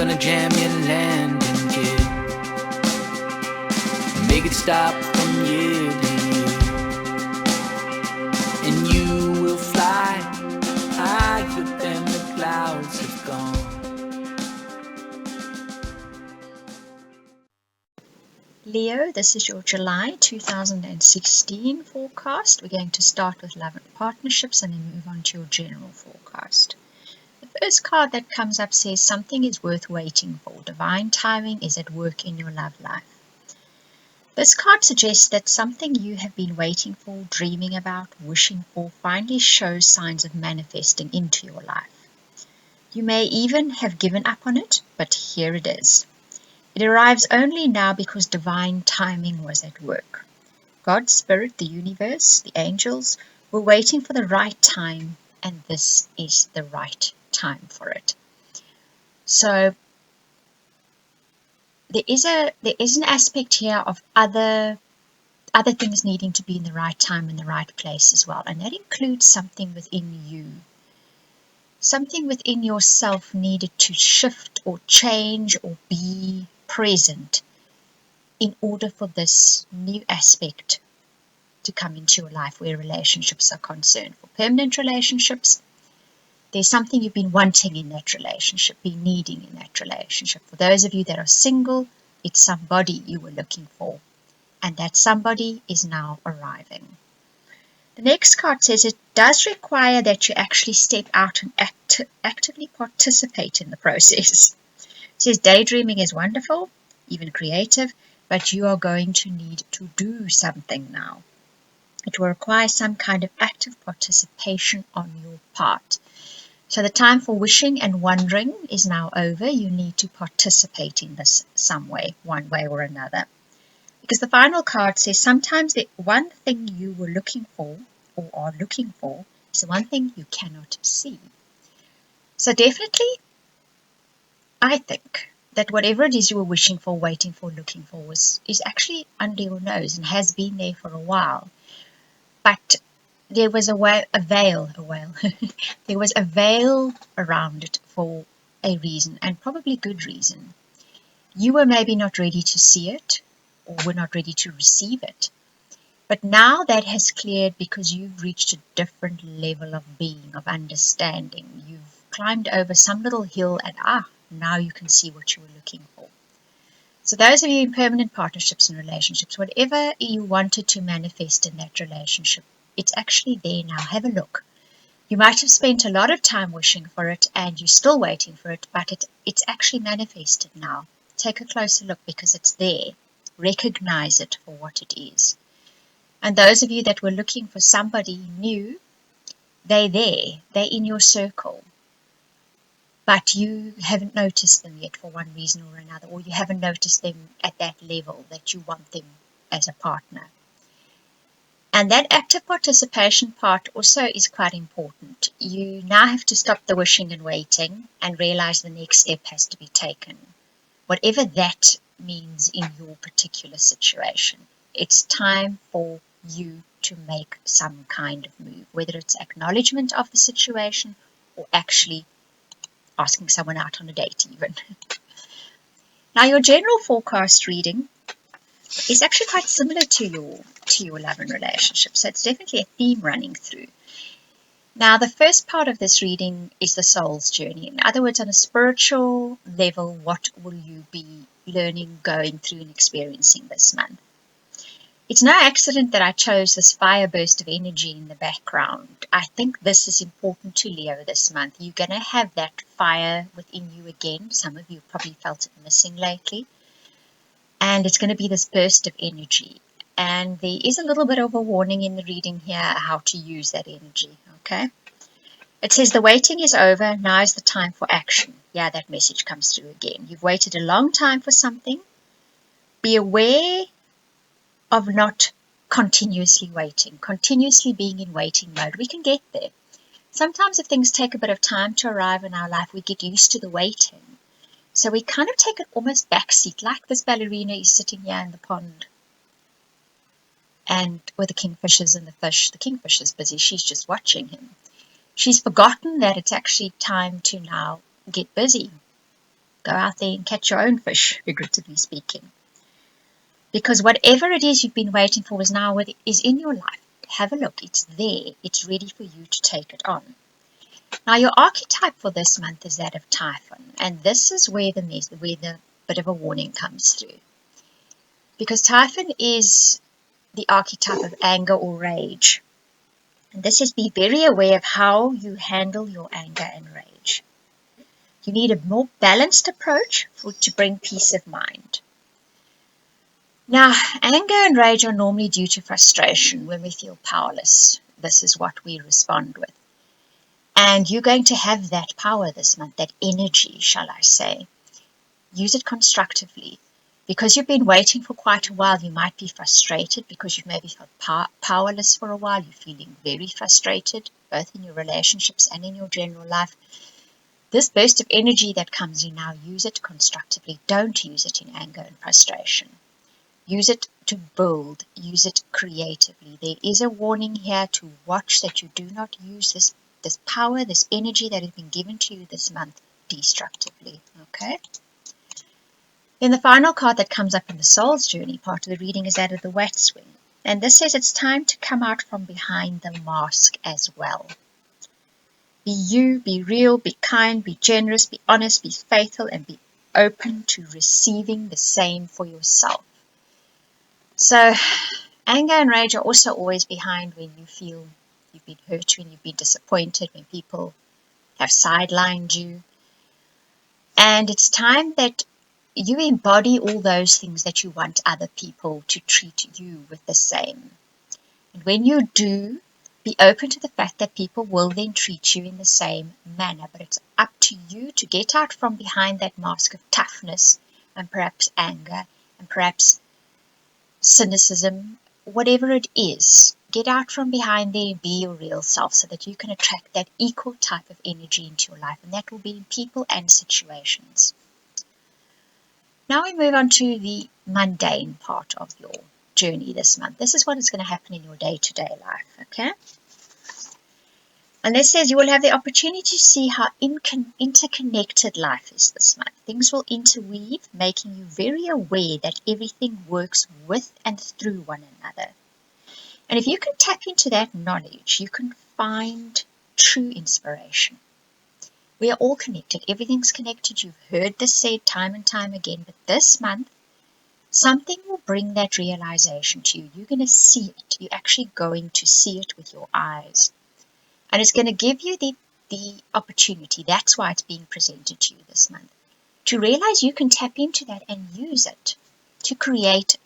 gonna jam your landing gear, make it stop from year to year, and you will fly higher than the clouds have gone. Leo, this is your July 2016 forecast. We're going to start with love and partnerships and then move on to your general forecast. The first card that comes up says something is worth waiting for. Divine timing is at work in your love life. This card suggests that something you have been waiting for, dreaming about, wishing for, finally shows signs of manifesting into your life. You may even have given up on it, but here it is. It arrives only now because divine timing was at work. God's Spirit, the universe, the angels were waiting for the right time, and this is the right time for it. So there is an aspect here of other things needing to be in the right time in the right place as well, and that includes something within you. Something within yourself needed to shift or change or be present in order for this new aspect to come into your life where relationships are concerned. For permanent relationships, there's something you've been wanting in that relationship, been needing in that relationship. For those of you that are single, it's somebody you were looking for, and that somebody is now arriving. The next card says it does require that you actually step out and actively participate in the process. It says daydreaming is wonderful, even creative, but you are going to need to do something now. It will require some kind of active participation on your part. So the time for wishing and wondering is now over. You need to participate in this some way, one way or another. Because the final card says sometimes the one thing you were looking for or are looking for is the one thing you cannot see. So definitely, I think that whatever it is you were wishing for, waiting for, looking for is actually under your nose and has been there for a while. But there was a veil there was a veil around it for a reason, and probably good reason. You were maybe not ready to see it, or were not ready to receive it. But now that has cleared because you've reached a different level of being, of understanding. You've climbed over some little hill and now you can see what you were looking for. So those of you in permanent partnerships and relationships, whatever you wanted to manifest in that relationship, it's actually there now. Have a look. You might have spent a lot of time wishing for it and you're still waiting for it, but it's actually manifested now. Take a closer look because it's there. Recognize it for what it is. And those of you that were looking for somebody new, they're there. They're in your circle. But you haven't noticed them yet for one reason or another, or you haven't noticed them at that level that you want them as a partner. And that active participation part also is quite important. You now have to stop the wishing and waiting and realize the next step has to be taken. Whatever that means in your particular situation, it's time for you to make some kind of move, whether it's acknowledgement of the situation or actually asking someone out on a date even. Now your general forecast reading is actually quite similar to your love and relationship. So it's definitely a theme running through. Now the first part of this reading is the soul's journey. In other words, on a spiritual level, what will you be learning, going through and experiencing this month? It's no accident that I chose this fire burst of energy in the background. I think this is important to Leo this month. You're going to have that fire within you again. Some of you probably felt it missing lately. And it's going to be this burst of energy. And there is a little bit of a warning in the reading here how to use that energy. Okay? It says the waiting is over. Now is the time for action. Yeah, that message comes through again. You've waited a long time for something. Be aware of not continuously waiting, continuously being in waiting mode. We can get there. Sometimes if things take a bit of time to arrive in our life, we get used to the waiting. So we kind of take it almost backseat, like this ballerina is sitting here in the pond. And with the kingfishers and the fish, the kingfisher's busy, she's just watching him. She's forgotten that it's actually time to now get busy. Go out there and catch your own fish, figuratively speaking. Because whatever it is you've been waiting for is in your life. Have a look. It's there. It's ready for you to take it on. Now, your archetype for this month is that of Typhon. And this is where the bit of a warning comes through. Because Typhon is the archetype of anger or rage. And this is, be very aware of how you handle your anger and rage. You need a more balanced approach to bring peace of mind. Now, anger and rage are normally due to frustration when we feel powerless. This is what we respond with. And you're going to have that power this month, that energy, shall I say. Use it constructively. Because you've been waiting for quite a while, you might be frustrated because you've maybe felt powerless for a while. You're feeling very frustrated, both in your relationships and in your general life. This burst of energy that comes in now, use it constructively. Don't use it in anger and frustration. Use it to build. Use it creatively. There is a warning here to watch that you do not use this power, this energy that has been given to you this month destructively. Okay? Then the final card that comes up in the Soul's Journey part of the reading is that of the Watswing. And this says it's time to come out from behind the mask as well. Be you, be real, be kind, be generous, be honest, be faithful, and be open to receiving the same for yourself. So, anger and rage are also always behind when you feel you've been hurt, when you've been disappointed, when people have sidelined you. And it's time that you embody all those things that you want other people to treat you with the same. And when you do, be open to the fact that people will then treat you in the same manner. But it's up to you to get out from behind that mask of toughness and perhaps anger and perhaps cynicism, whatever it is. Get out from behind there and be your real self so that you can attract that equal type of energy into your life. And that will be in people and situations. Now we move on to the mundane part of your journey this month. This is what is going to happen in your day-to-day life, okay? And this says you will have the opportunity to see how interconnected life is this month. Things will interweave, making you very aware that everything works with and through one another. And if you can tap into that knowledge, you can find true inspiration. We are all connected. Everything's connected. You've heard this said time and time again. But this month, something will bring that realization to you. You're going to see it. You're actually going to see it with your eyes. And it's going to give you the opportunity. That's why it's being presented to you this month. To realize you can tap into that and use it to create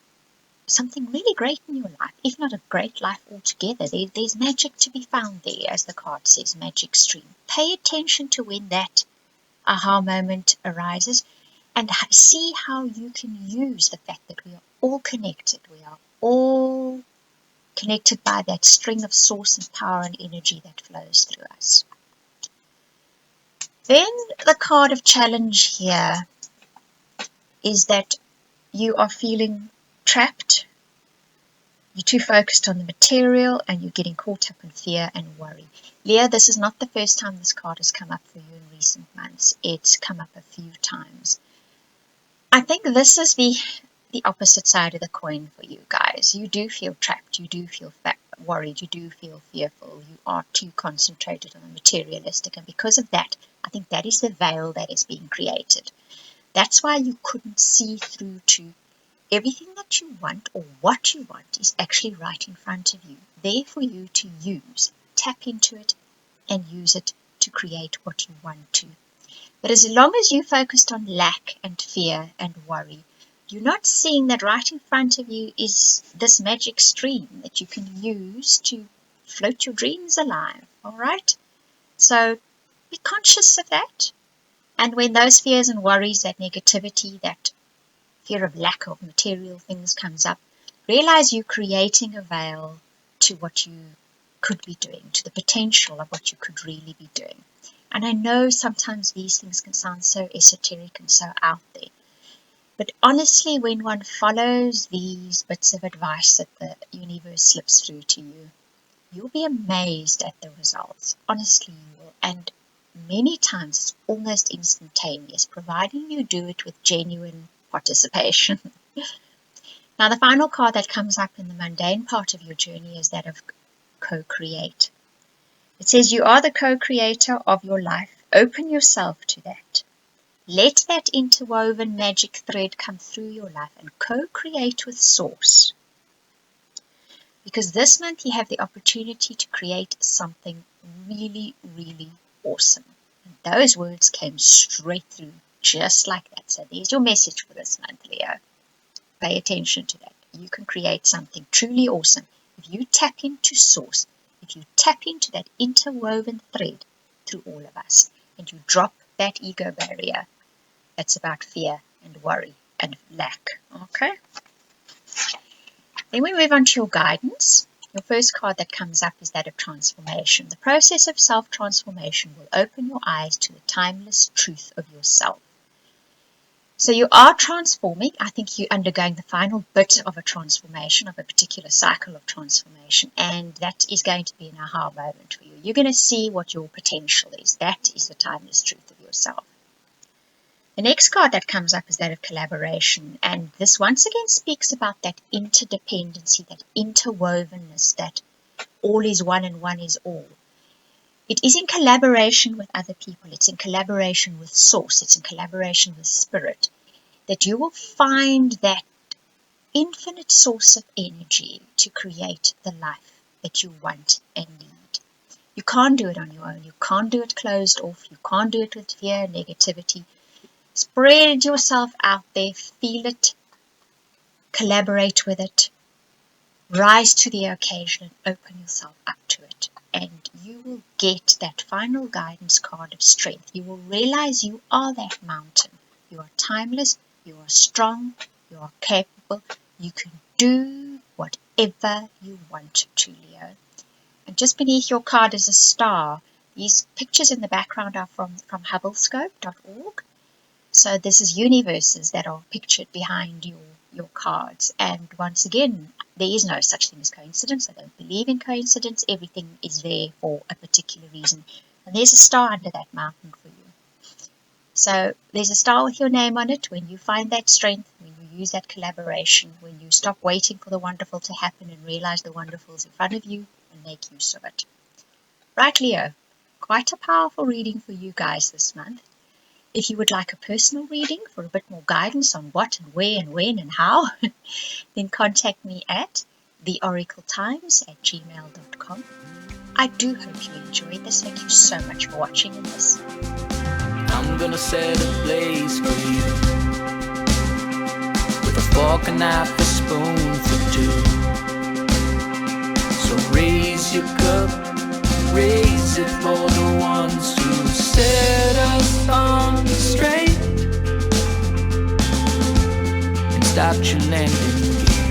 something really great in your life, if not a great life altogether. There's magic to be found there, as the card says, magic stream. Pay attention to when that aha moment arises and see how you can use the fact that we are all connected. We are all connected by that string of source and power and energy that flows through us. Then the card of challenge here is that you are feeling trapped, you're too focused on the material, and you're getting caught up in fear and worry. Leah, this is not the first time this card has come up for you in recent months. It's come up a few times. I think this is the opposite side of the coin for you guys. You do feel trapped, you do feel worried, you do feel fearful, you are too concentrated on the materialistic, and because of that, I think that is the veil that is being created. That's why you couldn't see through to everything that you want, or what you want is actually right in front of you, there for you to use. Tap into it and use it to create what you want to. But as long as you focused on lack and fear and worry, you're not seeing that right in front of you is this magic stream that you can use to float your dreams alive, all right? So be conscious of that. And when those fears and worries, that negativity, that fear of lack of material things comes up, realize you're creating a veil to what you could be doing, to the potential of what you could really be doing. And I know sometimes these things can sound so esoteric and so out there. But honestly, when one follows these bits of advice that the universe slips through to you, you'll be amazed at the results. Honestly, you will. And many times it's almost instantaneous, providing you do it with genuine participation. Now, the final card that comes up in the mundane part of your journey is that of co-create. It says you are the co-creator of your life. Open yourself to that. Let that interwoven magic thread come through your life and co-create with Source. Because this month you have the opportunity to create something really, really awesome. And those words came straight through, just like that. So there's your message for this month, Leo. Pay attention to that. You can create something truly awesome if you tap into Source, if you tap into that interwoven thread through all of us, and you drop that ego barrier that's about fear and worry and lack. Okay? Then we move on to your guidance. Your first card that comes up is that of transformation. The process of self-transformation will open your eyes to the timeless truth of yourself. So you are transforming. I think you're undergoing the final bit of a transformation, of a particular cycle of transformation, and that is going to be an aha moment for you. You're going to see what your potential is. That is the timeless truth of yourself. The next card that comes up is that of collaboration, and this once again speaks about that interdependency, that interwovenness, that all is one and one is all. It is in collaboration with other people, it's in collaboration with Source, it's in collaboration with Spirit, that you will find that infinite source of energy to create the life that you want and need. You can't do it on your own, you can't do it closed off, you can't do it with fear and negativity. Spread yourself out there, feel it, collaborate with it, rise to the occasion and open yourself up to it. And you will get that final guidance card of strength. You will realize you are that mountain. You are timeless, you are strong, you are capable. You can do whatever you want to, Leo. And just beneath your card is a star. These pictures in the background are from hubblescope.org. So this is universes that are pictured behind your cards. And once again, there is no such thing as coincidence. I don't believe in coincidence. Everything is there for a particular reason. And there's a star under that mountain for you. So there's a star with your name on it. When you find that strength, when you use that collaboration, when you stop waiting for the wonderful to happen and realize the wonderful is in front of you and make use of it. Right, Leo? Quite a powerful reading for you guys this month. If you would like a personal reading for a bit more guidance on what and where and when and how, then contact me at theoracletimes@gmail.com. I do hope you enjoyed this. Thank you so much for watching and listening. I'm gonna set a place for you, with a fork, a knife, a spoon for two. So raise your cup, raise it for the ones who set us on straight and stop your landing gear.